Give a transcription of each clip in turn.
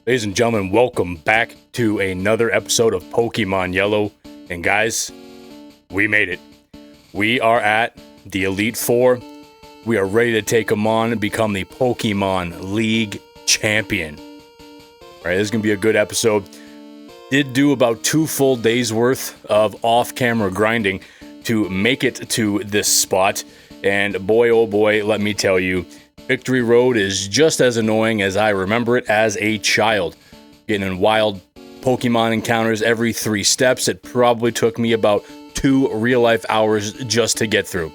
Ladies and gentlemen, welcome back to another episode of Pokemon Yellow. And guys, we made it. We are at the Elite Four. We are ready to take them on and become the Pokemon League Champion. All right, this is going to be a good episode. Did do about 2 full days worth of off-camera grinding to make it to this spot. And boy, oh boy, let me tell you, Victory Road is just as annoying as I remember it as a child. Getting in wild Pokemon encounters every 3 steps. It probably took me about 2 real-life hours just to get through.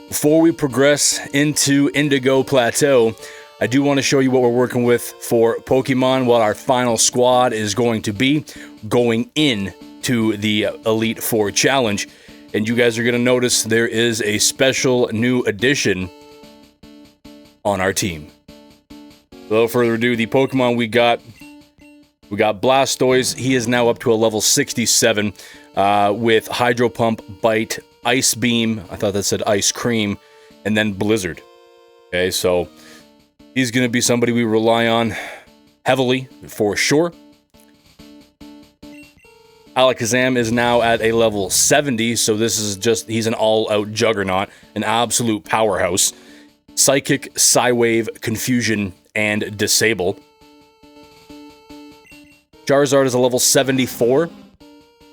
Before we progress into Indigo Plateau, I do want to show you what we're working with for Pokemon, what our final squad is going to be going into the Elite Four Challenge. And you guys are going to notice there is a special new addition on our team. Without further ado, the Pokemon we got Blastoise. He is now up to a level 67 with Hydro Pump, Bite, Ice Beam, I thought that said Ice Cream, and then Blizzard. Okay, so he's going to be somebody we rely on heavily for sure. Alakazam is now at a level 70, so this is just, he's an all-out juggernaut, an absolute powerhouse. Psychic, Psywave, Confusion, and Disable. Charizard is a level 74.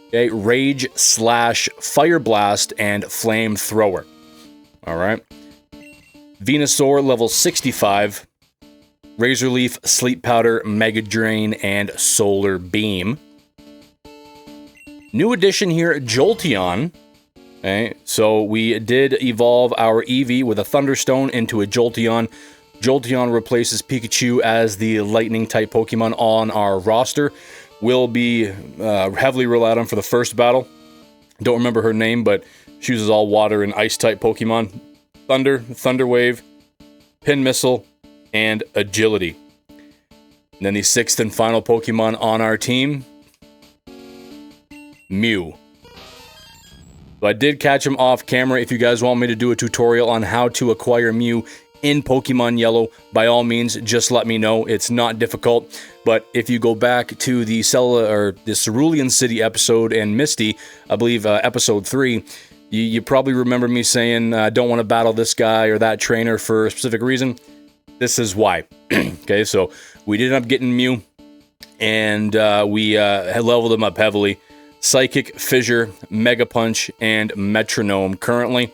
Okay, Rage, Slash, Fire Blast, and Flamethrower. Alright. Venusaur, level 65. Razor Leaf, Sleep Powder, Mega Drain, and Solar Beam. New addition here, Jolteon. Okay, so we did evolve our Eevee with a Thunderstone into a Jolteon. Jolteon replaces Pikachu as the Lightning-type Pokemon on our roster. Will be heavily relied on for the first battle. Don't remember her name, but she uses all Water and Ice-type Pokemon. Thunder, Thunder Wave, Pin Missile, and Agility. And then the 6th and final Pokemon on our team, Mew. So I did catch him off camera. If you guys want me to do a tutorial on how to acquire Mew in Pokemon Yellow, by all means, just let me know. It's not difficult. But if you go back to the Cerulean City episode and Misty, I believe episode 3, you probably remember me saying, don't want to battle this guy or that trainer for a specific reason. This is why. Okay, so we did end up getting Mew, and we had leveled him up heavily. Psychic, Fissure, Mega Punch, and Metronome currently.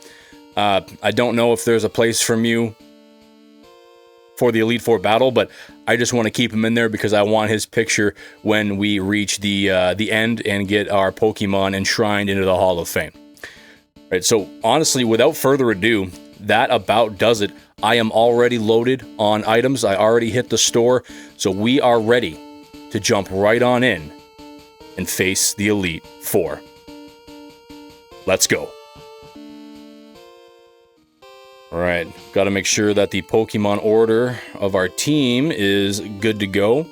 I don't know if there's a place for Mew for the Elite Four battle, but I just want to keep him in there because I want his picture when we reach the end and get our Pokemon enshrined into the Hall of Fame. All right, so honestly, without further ado, that about does it. I am already loaded on items. I already hit the store, so we are ready to jump right on in and face the Elite Four. Let's go. Alright, got to make sure that the Pokemon order of our team is good to go.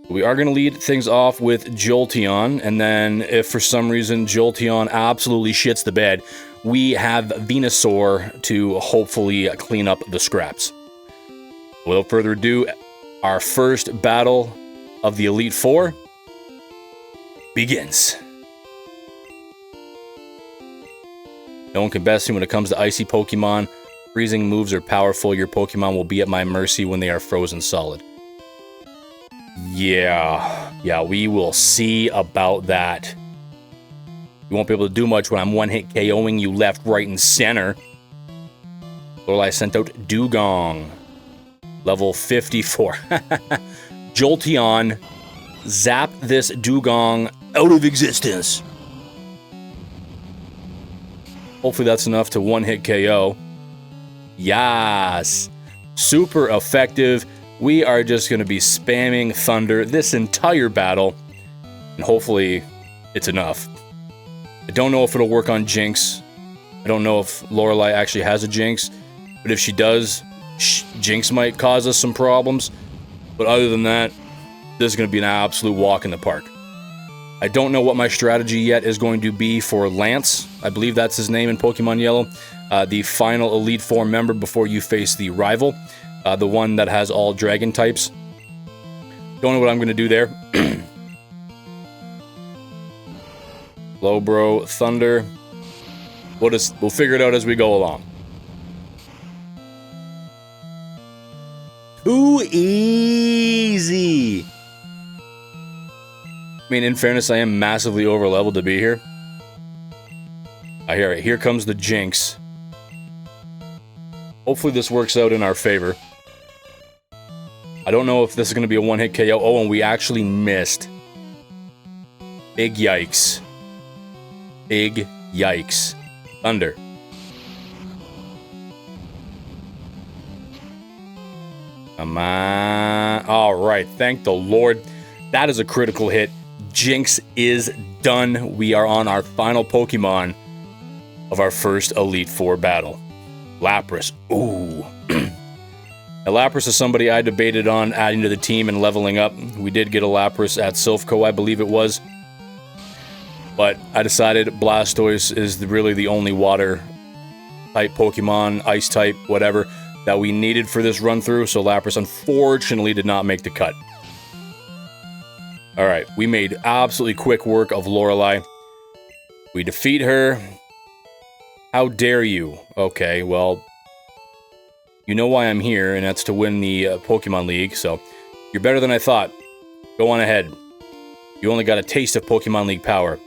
We are going to lead things off with Jolteon, and then if for some reason Jolteon absolutely shits the bed, we have Venusaur to hopefully clean up the scraps. Without further ado, our first battle of the Elite Four begins. No one can best me when it comes to icy Pokemon. Freezing moves are powerful. Your Pokemon will be at my mercy when they are frozen solid. Yeah, we will see about that. You won't be able to do much when I'm one-hit KOing you left, right, and center. Lorelei sent out Dugong. Level 54. Jolteon, zap this Dugong out of existence. Hopefully that's enough to one-hit KO. Yes. Super effective. We are just going to be spamming Thunder this entire battle. And hopefully it's enough. I don't know if it'll work on Jinx. I don't know if Lorelei actually has a Jinx. But if she does, Jinx might cause us some problems. But other than that, this is going to be an absolute walk in the park. I don't know what my strategy yet is going to be for Lance. I believe that's his name in Pokemon Yellow. The final Elite Four member before you face the rival. The one that has all dragon types. Don't know what I'm going to do there. Slowbro, Thunder. We'll figure it out as we go along. Too easy. I mean, in fairness, I am massively over-leveled to be here. I hear it. Here comes the Jinx. Hopefully this works out in our favor. I don't know if this is going to be a one-hit KO. Oh, and we actually missed. Big yikes. Big yikes. Thunder. Come on. All right. Thank the Lord. That is a critical hit. Jinx is done. We are on our final Pokemon of our first Elite Four battle. Lapras. Ooh. Now, Lapras is somebody I debated on adding to the team and leveling up. We did get a Lapras at Silphco, I believe it was. But I decided Blastoise is really the only water-type Pokemon, Ice-type, whatever, that we needed for this run-through, so Lapras unfortunately did not make the cut. Alright, we made absolutely quick work of Lorelei. We defeat her. How dare you? Okay, well, you know why I'm here, and that's to win the Pokemon League, so you're better than I thought. Go on ahead. You only got a taste of Pokemon League power.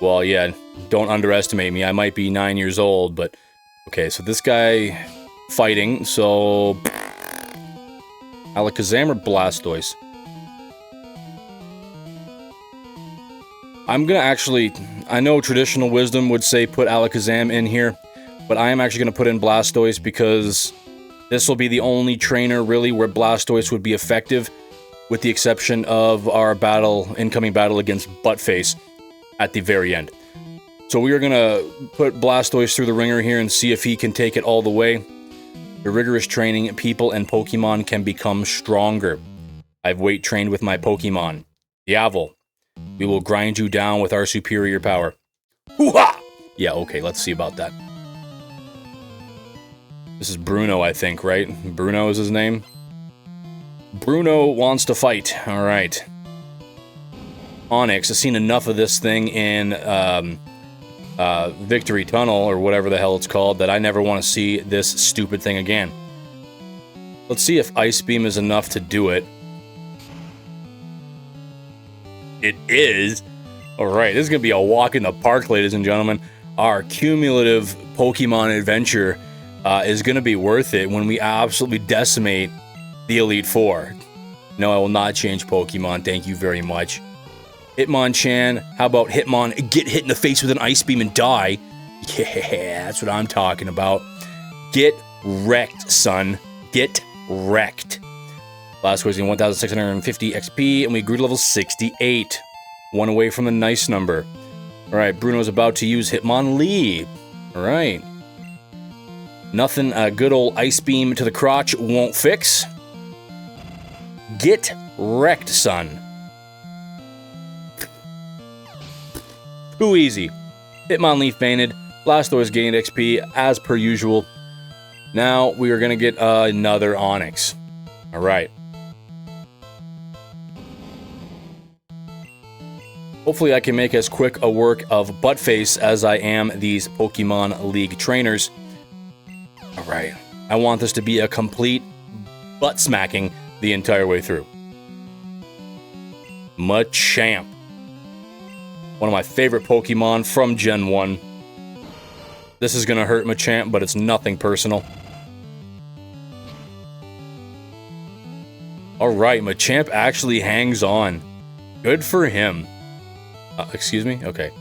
Well, yeah, don't underestimate me. I might be 9 years old, but... Okay, so this guy... fighting, so... Alakazam or Blastoise? I'm gonna actually... I know traditional wisdom would say put Alakazam in here, but I am actually gonna put in Blastoise because this will be the only trainer, really, where Blastoise would be effective, with the exception of our incoming battle against Butface at the very end. So we are gonna put Blastoise through the ringer here and see if he can take it all the way. The rigorous training, people and Pokemon can become stronger. I've weight trained with my Pokemon. Diavel. We will grind you down with our superior power. Hoo-ha! Yeah, okay, let's see about that. This is Bruno, I think, right? Bruno is his name? Bruno wants to fight. Alright. Onyx, I've seen enough of this thing in Victory Tunnel, or whatever the hell it's called, that I never want to see this stupid thing again. Let's see if Ice Beam is enough to do it. It is. Alright, this is going to be a walk in the park, ladies and gentlemen. Our cumulative Pokemon adventure is going to be worth it when we absolutely decimate the Elite Four. No, I will not change Pokemon, thank you very much. Hitmonchan, how about Hitmon get hit in the face with an Ice Beam and die? Yeah, that's what I'm talking about. Get wrecked, son. Get wrecked. Last was in 1,650 XP, and we grew to level 68. One away from the nice number. Alright, Bruno's about to use Hitmonlee. Alright. Nothing a good old Ice Beam to the crotch won't fix. Get wrecked, son. Too easy. Hitmonlee fainted. Blastoise gained XP as per usual. Now we are going to get another Onix. Alright. Hopefully I can make as quick a work of Butface as I am these Pokemon League trainers. Alright. I want this to be a complete butt smacking the entire way through. Machamp. One of my favorite Pokemon from Gen 1. This is going to hurt Machamp, but it's nothing personal. Alright, Machamp actually hangs on. Good for him. Excuse me? Okay.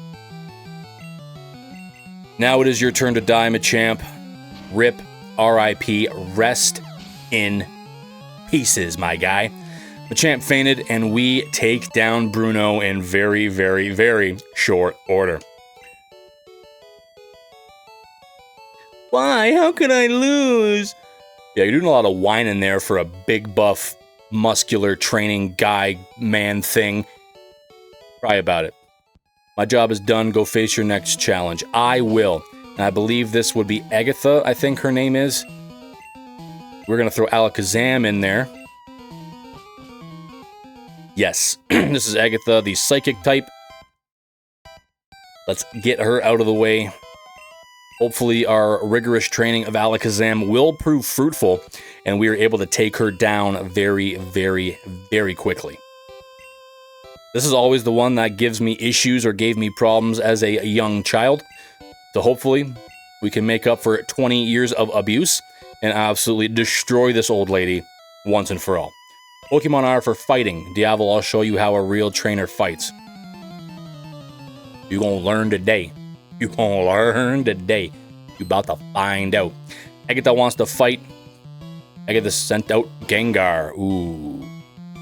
Now it is your turn to die, Machamp. RIP, R.I.P., rest in pieces, my guy. Machamp fainted, and we take down Bruno in very, very, very short order. Why? How could I lose? Yeah, you're doing a lot of whining there for a big buff, muscular training guy, man thing. Cry about it. My job is done. Go face your next challenge. I will. And I believe this would be Agatha, I think her name is. We're going to throw Alakazam in there. Yes, this is Agatha, the psychic type. Let's get her out of the way. Hopefully our rigorous training of Alakazam will prove fruitful, and we are able to take her down very, very, very quickly. This is always the one that gives me issues or gave me problems as a young child. So hopefully we can make up for 20 years of abuse and absolutely destroy this old lady once and for all. Pokemon are for fighting. Diavel, I'll show you how a real trainer fights. You gonna learn today. You gonna learn today. You about to find out. Agatha wants to fight. Agatha sent out Gengar. Ooh,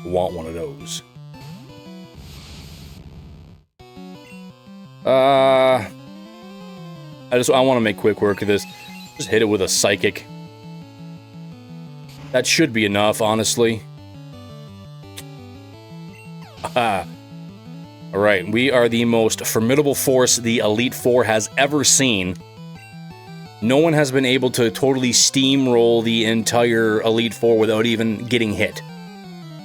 want one of those. I want to make quick work of this. Just hit it with a psychic. That should be enough, honestly. Alright, we are the most formidable force the Elite Four has ever seen. No one has been able to totally steamroll the entire Elite Four without even getting hit.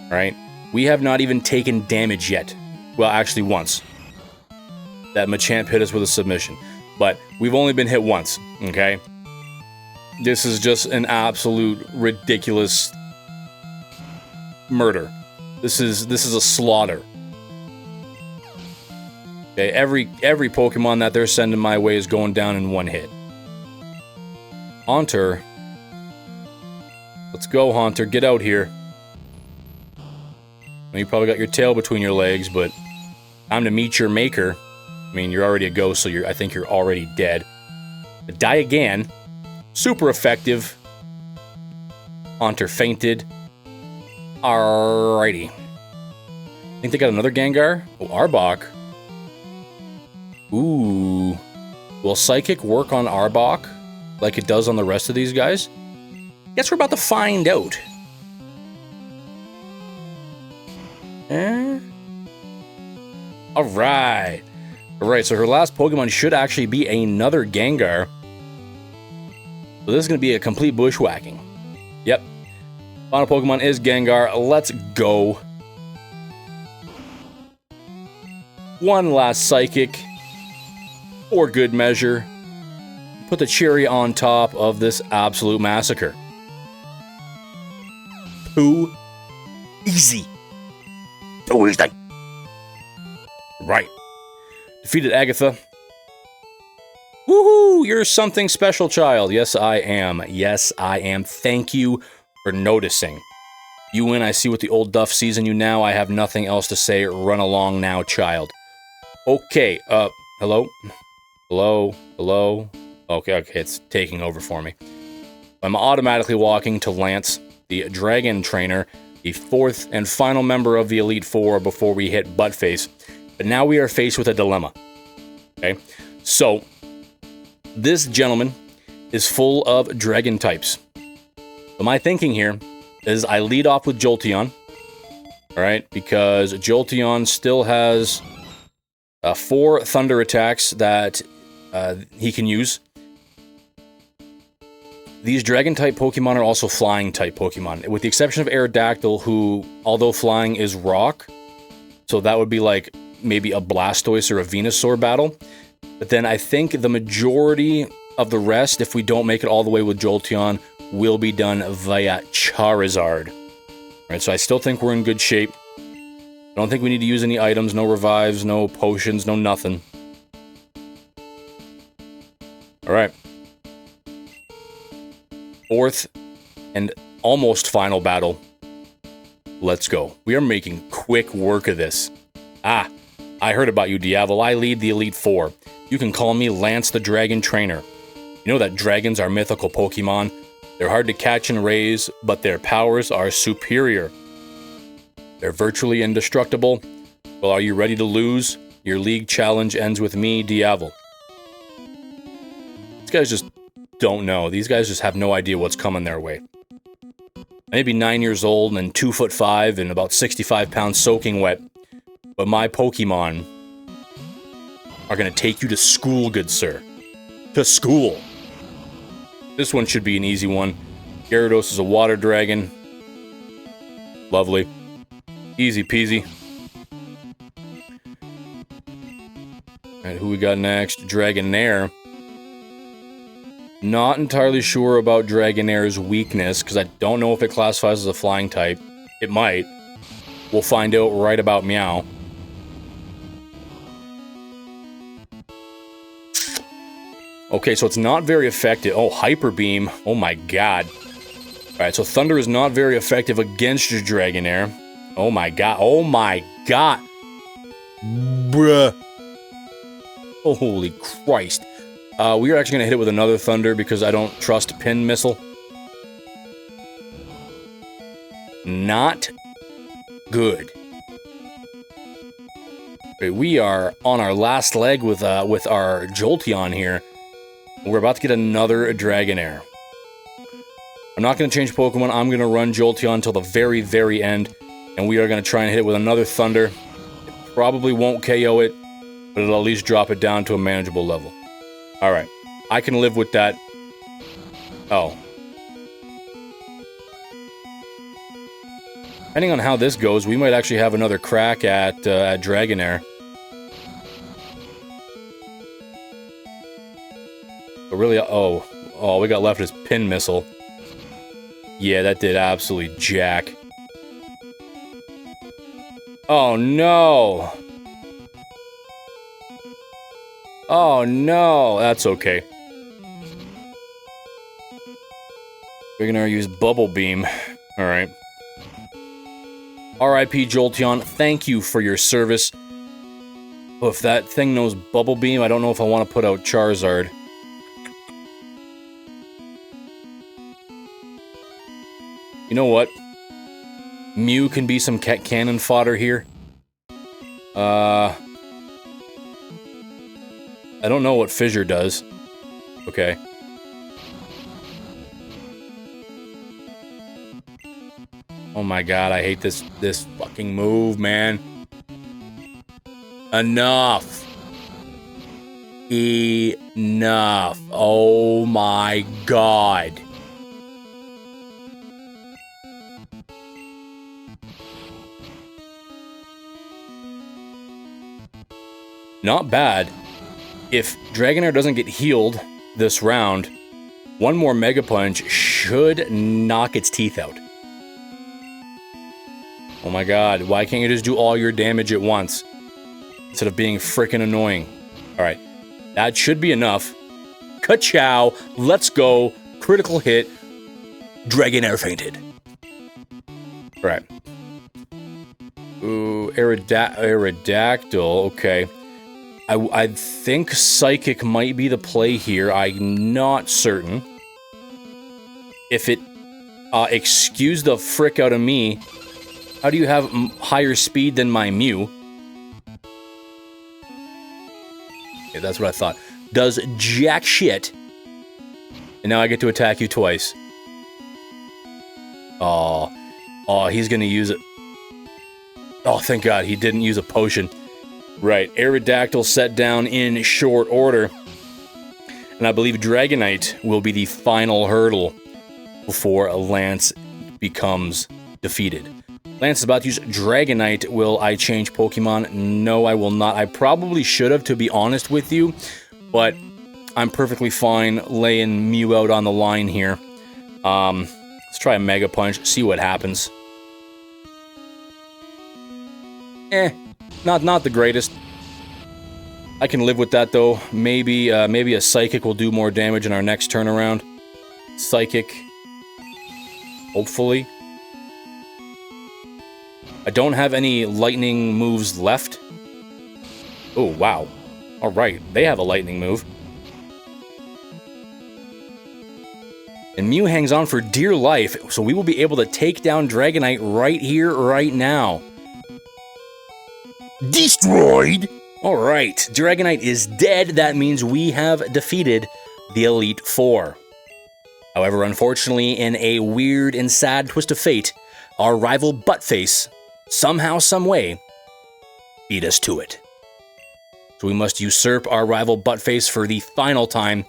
Alright? We have not even taken damage yet. Well, actually once. That Machamp hit us with a submission. But we've only been hit once, okay? This is just an absolute ridiculous murder. This is a slaughter. Okay, every Pokemon that they're sending my way is going down in one hit. Haunter. Let's go, Haunter. Get out here. Well, you probably got your tail between your legs, but time to meet your maker. I mean, you're already a ghost, so I think you're already dead. But die again. Super effective. Haunter fainted. Alrighty. I think they got another Gengar. Oh, Arbok. Ooh. Will Psychic work on Arbok like it does on the rest of these guys? Guess we're about to find out. Alright. Alright, so her last Pokemon should actually be another Gengar. So this is going to be a complete bushwhacking. Yep. Final Pokemon is Gengar. Let's go. One last Psychic. For good measure. Put the cherry on top of this absolute massacre. Too easy. Too easy. Right. Defeated Agatha. Woohoo! You're something special, child. Yes, I am. Yes, I am. Thank you for noticing. You win. I see what the old Duff sees in you now. I have nothing else to say. Run along now, child. Okay, hello? Hello? Hello? Okay, it's taking over for me. I'm automatically walking to Lance, the Dragon Trainer, the fourth and final member of the Elite Four before we hit Butface. But now we are faced with a dilemma. Okay? So, this gentleman is full of Dragon types. So my thinking here is I lead off with Jolteon. Alright? Because Jolteon still has 4 Thunder attacks that he can use. These Dragon-type Pokemon are also Flying-type Pokemon, with the exception of Aerodactyl, who, although Flying is Rock, so that would be like maybe a Blastoise or a Venusaur battle. But then I think the majority of the rest, if we don't make it all the way with Jolteon, will be done via Charizard. Alright, so I still think we're in good shape. I don't think we need to use any items, no revives, no potions, no nothing. Alright. Fourth and almost final battle. Let's go. We are making quick work of this. Ah, I heard about you, Diavel. I lead the Elite Four. You can call me Lance the Dragon Trainer. You know that dragons are mythical Pokemon. They're hard to catch and raise, but their powers are superior. They're virtually indestructible. Well, are you ready to lose? Your league challenge ends with me, Diavel. These guys just don't know. These guys just have no idea what's coming their way. I may be 9 years old and 2'5" and about 65 pounds soaking wet, but my Pokemon are gonna take you to school, good sir. To school. This one should be an easy one. Gyarados is a water dragon. Lovely. Easy peasy. Alright, who we got next? Dragonair. Not entirely sure about Dragonair's weakness, because I don't know if it classifies as a flying type. It might. We'll find out right about Meow. Okay, so it's not very effective. Oh, Hyper Beam. Oh my god. Alright, so Thunder is not very effective against your Dragonair. Oh my god. Oh my god. Bruh. Holy Christ. We are actually going to hit it with another Thunder because I don't trust Pin Missile. Not good. Okay, we are on our last leg with our Jolteon here. We're about to get another Dragonair. I'm not going to change Pokemon. I'm going to run Jolteon until the very, very end. And we are going to try and hit it with another Thunder. It probably won't KO it, but it'll at least drop it down to a manageable level. Alright. I can live with that. Oh. Depending on how this goes, we might actually have another crack at Dragonair. But really, all we got left is Pin Missile. Yeah, that did absolutely jack. Oh no! Oh no! That's okay. We're gonna use Bubble Beam. Alright. R.I.P. Jolteon, thank you for your service. Oh, if that thing knows Bubble Beam, I don't know if I want to put out Charizard. You know what? Mew can be some cannon fodder here. I don't know what Fissure does. Okay. Oh my god, I hate this fucking move, man. Enough. Enough. Oh my god. Not bad. If Dragonair doesn't get healed this round, one more Mega Punch should knock its teeth out. Oh my god, why can't you just do all your damage at once? Instead of being frickin' annoying. Alright, that should be enough. Ka-chow, let's go, critical hit, Dragonair fainted. Alright. Ooh, Aerodactyl, okay. I think Psychic might be the play here, I'm not certain. If it, excuse the frick out of me, how do you have higher speed than my Mew? Okay, that's what I thought. Does jack shit. And now I get to attack you twice. Oh, he's gonna use it. Oh, thank God, he didn't use a potion. Right, Aerodactyl set down in short order. And I believe Dragonite will be the final hurdle before Lance becomes defeated. Lance is about to use Dragonite. Will I change Pokemon? No, I will not. I probably should have, to be honest with you, but I'm perfectly fine laying Mew out on the line here. Let's try a Mega Punch, see what happens. Not the greatest. I can live with that though. Maybe a Psychic will do more damage in our next turnaround. Psychic. Hopefully. I don't have any lightning moves left. Oh, wow. Alright, they have a lightning move. And Mew hangs on for dear life, so we will be able to take down Dragonite right here, right now. Destroyed! Alright, Dragonite is dead. That means we have defeated the Elite Four. However, unfortunately, in a weird and sad twist of fate, our rival Butface, somehow, someway, beat us to it. So we must usurp our rival Butface for the final time,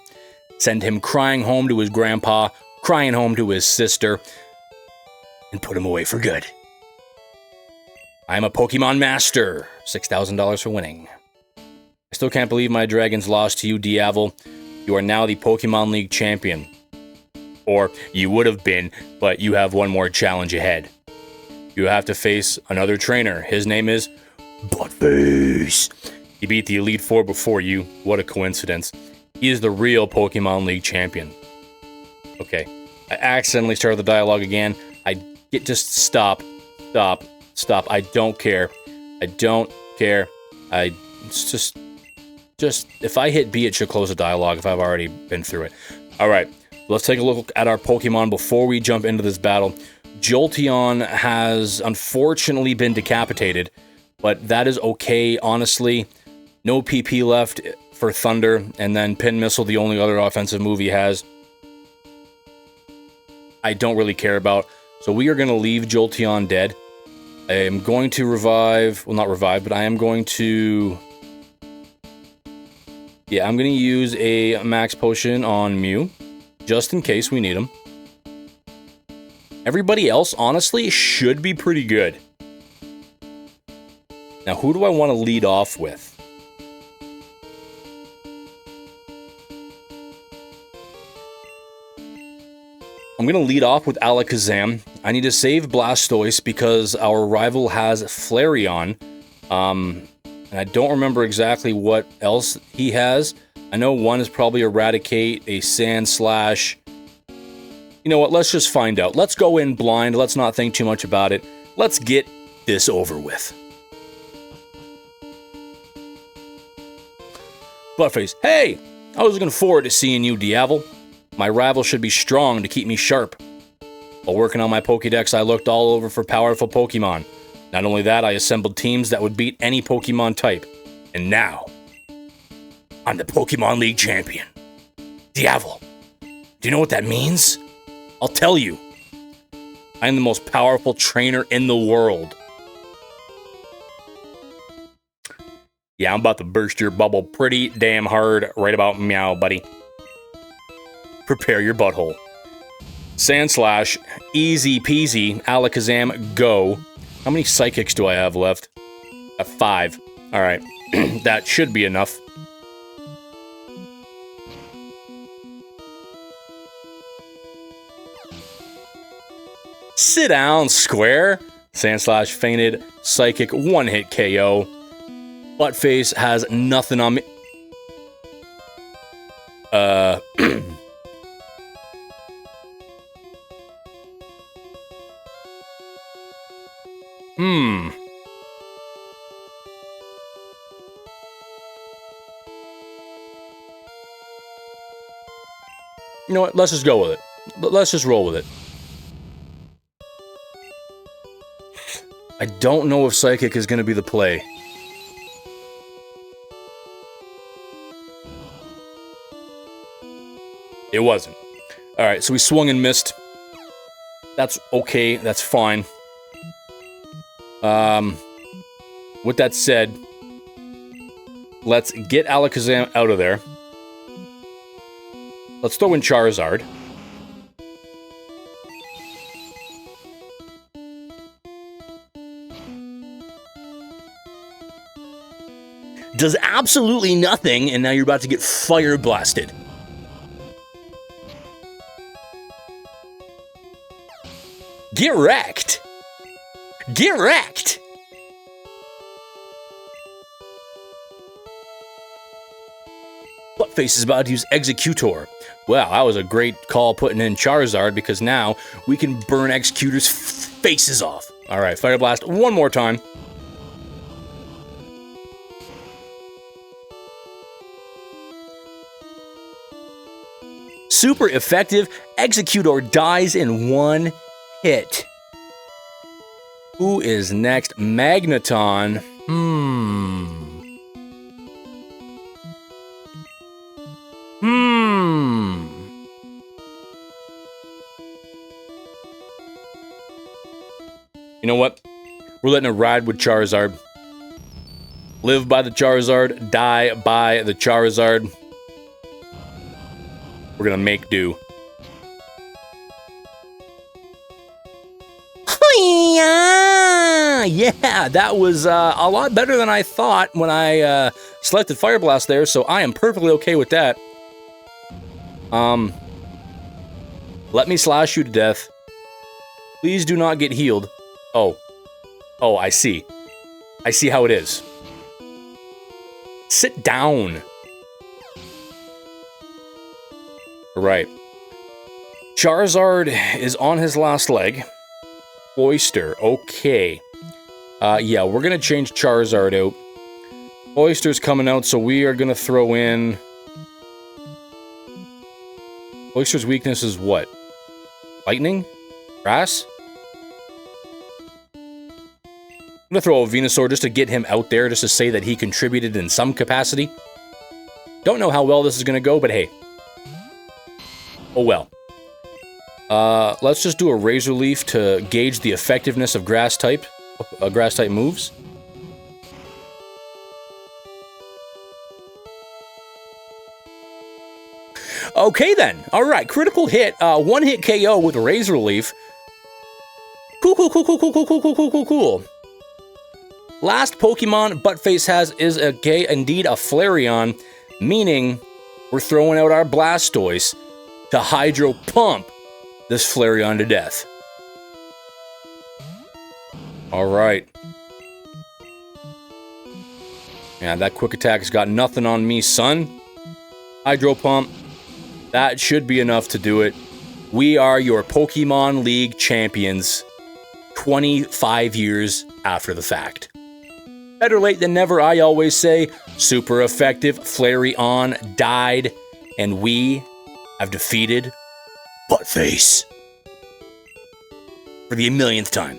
send him crying home to his grandpa, crying home to his sister, and put him away for good. I'm a Pokemon Master. $6,000 for winning. I still can't believe my dragons lost to you, Diavel. You are now the Pokemon League Champion. Or you would have been, but you have one more challenge ahead. You have to face another trainer. His name is Butface. He beat the Elite Four before you. What a coincidence. He is the real Pokemon League Champion. Okay. I accidentally started the dialogue again. Just stop. Stop. I don't care. I don't care. Just if I hit B, it should close the dialogue if I've already been through it. All right. Let's take a look at our Pokemon before we jump into this battle. Jolteon has unfortunately been decapitated, but that is okay, honestly. No PP left for Thunder, and then Pin Missile, the only other offensive move he has, I don't really care about. So we are going to leave Jolteon dead. I am going to revive, well, not revive, but I am going to... Yeah, I'm going to use a Max Potion on Mew, just in case we need him. Everybody else, honestly, should be pretty good. Now, who do I want to lead off with? I'm going to lead off with Alakazam. I need to save Blastoise because our rival has Flareon. And I don't remember exactly what else he has. I know one is probably Eradicate, a Sand Slash. You know what? Let's just find out. Let's go in blind. Let's not think too much about it. Let's get this over with. Butface. Hey! I was looking forward to seeing you, Diavel. My rival should be strong to keep me sharp. While working on my Pokédex, I looked all over for powerful Pokemon. Not only that, I assembled teams that would beat any Pokemon type. And now, I'm the Pokemon League Champion. Diavel, do you know what that means? I'll tell you. I am the most powerful trainer in the world. Yeah, I'm about to burst your bubble pretty damn hard right about meow, buddy. Prepare your butthole. Sand Slash, easy peasy, Alakazam, go. How many Psychics do I have left? I have 5. Alright, that should be enough. Sit down, Square. Sand Slash fainted, Psychic, one-hit KO. Butface has nothing on me. You know what? Let's just go with it. Let's just roll with it. I don't know if Psychic is going to be the play. It wasn't. Alright, so we swung and missed. That's okay. That's fine. With that said, let's get Alakazam out of there. Let's throw in Charizard. Does absolutely nothing, and now you're about to get fire blasted. Get wrecked! Get wrecked! Butface is about to use Executor. Well, that was a great call putting in Charizard because now we can burn Executor's faces off. Alright, Fire Blast one more time. Super effective. Executor dies in one hit. Who is next? Magneton. You know what? We're letting it ride with Charizard. Live by the Charizard, die by the Charizard. We're gonna make do. Yeah, that was a lot better than I thought when I selected Fire Blast there, so I am perfectly okay with that. Let me slash you to death. Please do not get healed. Oh, I see. I see how it is. Sit down. Right. Charizard is on his last leg. Oyster, okay. Yeah, we're gonna change Charizard out. Oyster's coming out, so we are gonna throw in... Oyster's weakness is what? Lightning? Grass? I'm gonna throw a Venusaur just to get him out there, just to say that he contributed in some capacity. Don't know how well this is gonna go, but hey. Oh well. Let's just do a Razor Leaf to gauge the effectiveness of grass-type moves. Okay then. Alright, critical hit. One-hit KO with a Razor Leaf. Cool. Last Pokemon Butface has is indeed a Flareon, meaning we're throwing out our Blastoise to Hydro Pump this Flareon to death. Alright. Yeah, that quick attack has got nothing on me, son. Hydro Pump. That should be enough to do it. We are your Pokemon League champions 25 years after the fact. Better late than never, I always say. Super effective. Flareon died, and we have defeated Butface. For the millionth time.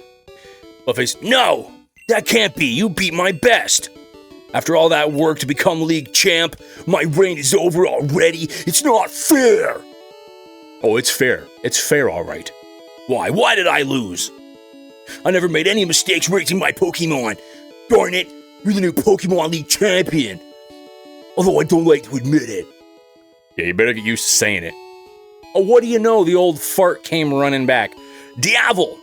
Butface, no! That can't be! You beat my best! After all that work to become League Champ, my reign is over already. It's not fair! Oh, it's fair. It's fair, alright. Why? Why did I lose? I never made any mistakes raising my Pokemon. Darn it, you're the new Pokemon League Champion. Although I don't like to admit it. Yeah, you better get used to saying it. Oh, what do you know? The old fart came running back. Diavel!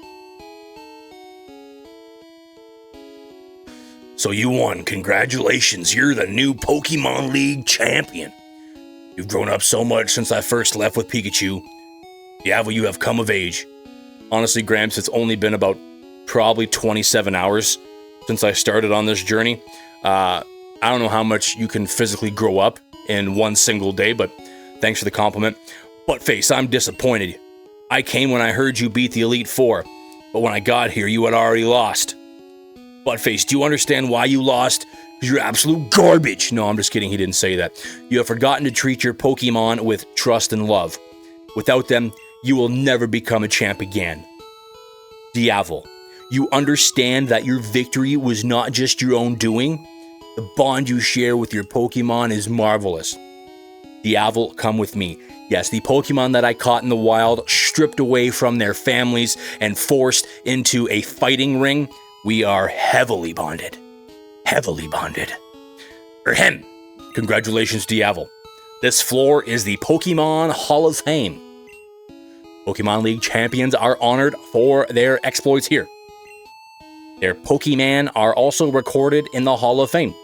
So you won. Congratulations. You're the new Pokemon League Champion. You've grown up so much since I first left with Pikachu. Diavel, you have come of age. Honestly, Gramps, it's only been about probably 27 hours since I started on this journey. I don't know how much you can physically grow up in one single day, but thanks for the compliment. Butface, I'm disappointed. I came when I heard you beat the Elite Four, but when I got here, you had already lost. Butface, do you understand why you lost? Because you're absolute garbage. No, I'm just kidding. He didn't say that. You have forgotten to treat your Pokemon with trust and love. Without them, you will never become a champ again. Diavel, you understand that your victory was not just your own doing? The bond you share with your Pokemon is marvelous. Diavel, come with me. Yes, the Pokemon that I caught in the wild, stripped away from their families and forced into a fighting ring, we are heavily bonded. Heavily bonded. Ahem. Congratulations, Diavel. This floor is the Pokemon Hall of Fame. Pokemon League champions are honored for their exploits here. Their Pokemon are also recorded in the Hall of Fame.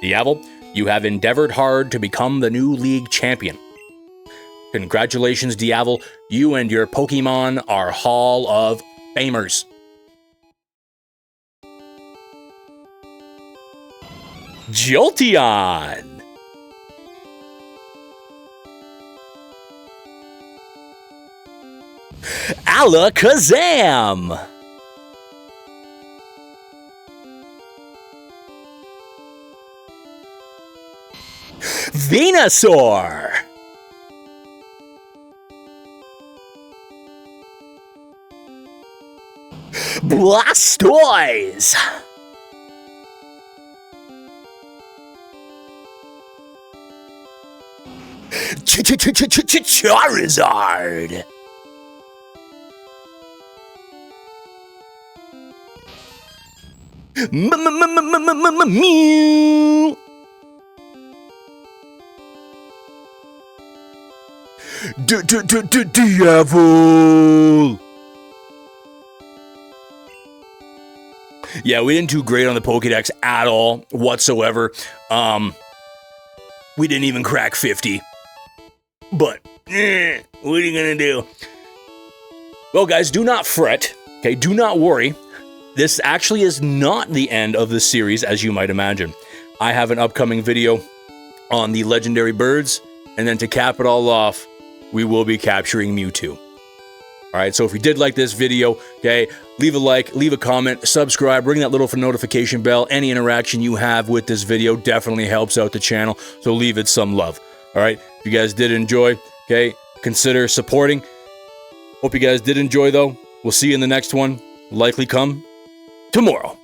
Diavel, you have endeavored hard to become the new League champion. Congratulations, Diavel. You and your Pokemon are Hall of Famers. Jolteon! Alakazam! Venusaur! Blastoise! Charizard! Mew! Diavel! Yeah, we didn't do great on the Pokédex at all, whatsoever. We didn't even crack 50. But, what are you gonna do? Well, guys, do not fret. Okay, do not worry. This actually is not the end of the series, as you might imagine. I have an upcoming video on the legendary birds, and then to cap it all off, we will be capturing Mewtwo. All right, so if you did like this video, okay, leave a like, leave a comment, subscribe, ring that little notification bell. Any interaction you have with this video definitely helps out the channel, so leave it some love. All right, if you guys did enjoy, okay, consider supporting. Hope you guys did enjoy, though. We'll see you in the next one. Likely come tomorrow.